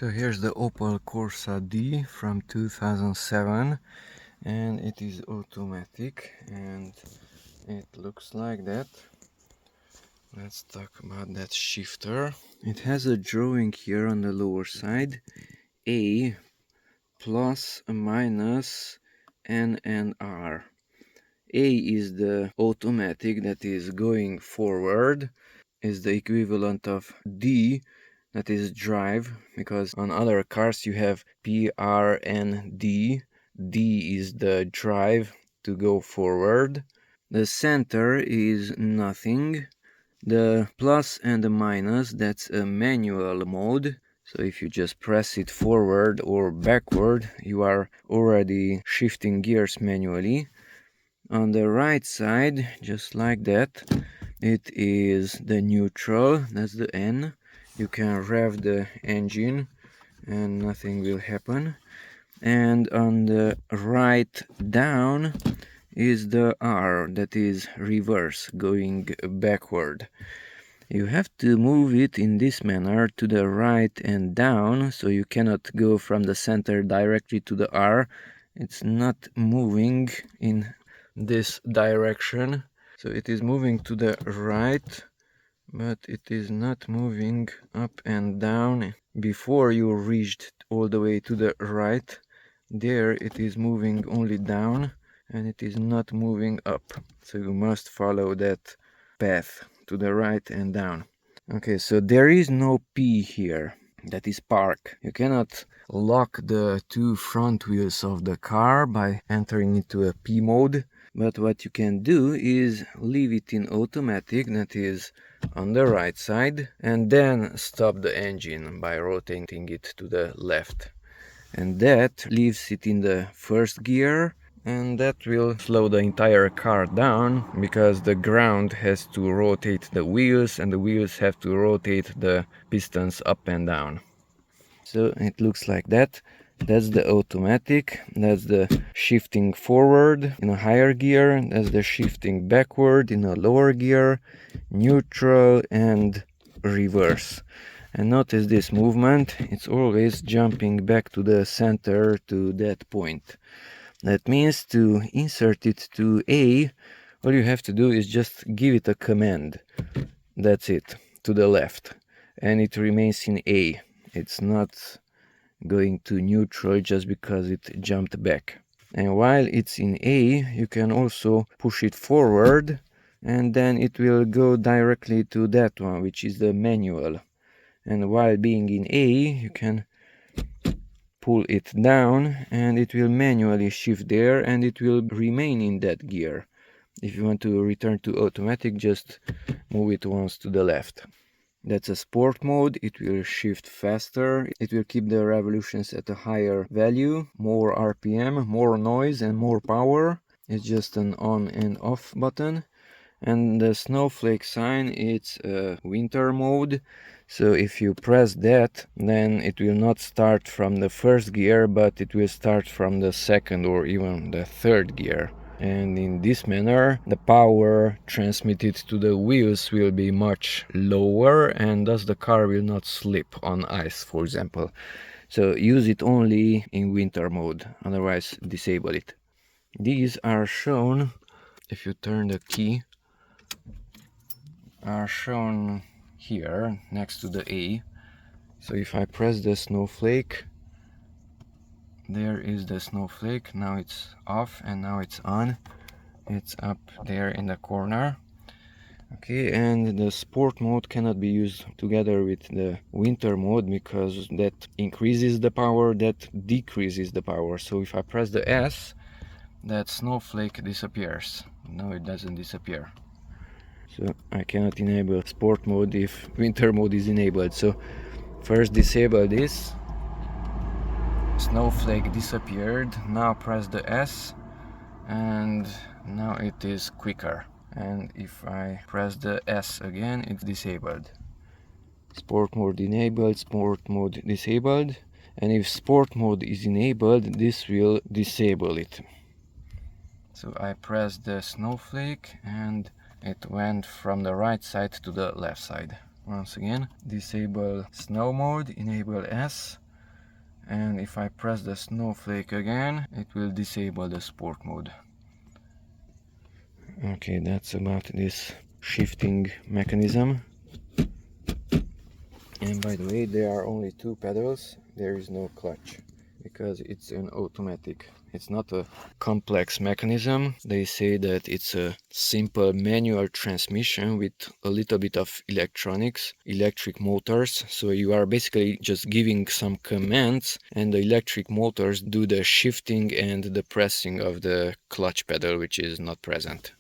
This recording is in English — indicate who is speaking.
Speaker 1: So here's the Opel Corsa D from 2007, and it is automatic and it looks like that. Let's talk about that shifter. It has a drawing here on the lower side, A plus, a minus, N and R. A is the automatic, that is going forward, is the equivalent of D, that is drive, because on other cars you have P, R, and D. D is the drive to go forward. The center is nothing. The plus and the minus, that's a manual mode. So if you just press it forward or backward, you are already shifting gears manually. On the right side, just like that, it is the neutral, that's the N. You can rev the engine and nothing will happen. And on the right down is the R, that is reverse, going backward. You have to move it in this manner to the right and down, so you cannot go from the center directly to the R. It's not moving in this direction, so it is moving to the right, but it is not moving up and down. Before you reached all the way to the right, there it is moving only down and it is not moving up, so you must follow that path to the right and down. Okay, so there is no P here, that is park. You cannot lock the two front wheels of the car by entering into a P mode, but what you can do is leave it in automatic, that is on the right side, and then stop the engine by rotating it to the left. And that leaves it in the first gear, and that will slow the entire car down because the ground has to rotate the wheels and the wheels have to rotate the pistons up and down. So it looks like that. That's the automatic, that's the shifting forward in a higher gear, that's the shifting backward in a lower gear, neutral and reverse. And notice this movement, it's always jumping back to the center, to that point. That means to insert it to A, all you have to do is just give it a command. That's it, to the left. And it remains in A. It's not going to neutral just because it jumped back. And while it's in A, you can also push it forward, and then it will go directly to that one, which is the manual. And while being in A, you can pull it down and it will manually shift there and it will remain in that gear. If you want to return to automatic, just move it once to the left. That's a sport mode, it will shift faster, it will keep the revolutions at a higher value, more RPM, more noise and more power. It's just an on and off button. And the snowflake sign, it's a winter mode, so if you press that, then it will not start from the first gear, but it will start from the second or even the third gear. And in this manner, the power transmitted to the wheels will be much lower, and thus the car will not slip on ice, for example. So use it only in winter mode, otherwise disable it. These are shown, if you turn the key, are shown here next to the A. So if I press the snowflake, there is the snowflake. Now it's off and now it's on. It's up there in the corner. Okay, and the sport mode cannot be used together with the winter mode because that increases the power, that decreases the power. So if I press the S, that snowflake disappears. No, it doesn't disappear. So I cannot enable sport mode if winter mode is enabled. So first disable this. Snowflake disappeared. Now press the S and now it is quicker. And if I press the S again, it's disabled. Sport mode enabled, sport mode disabled. And if sport mode is enabled, this will disable it. So I press the snowflake and it went from the right side to the left side. Once again, disable snow mode, enable S, and if I press the Snowflake again, it will disable the sport mode. Okay, that's about this shifting mechanism. And by the way, there are only two pedals, there is no clutch, because it's an automatic. It's not a complex mechanism. They say that it's a simple manual transmission with a little bit of electronics, electric motors. So you are basically just giving some commands and the electric motors do the shifting and the pressing of the clutch pedal, which is not present.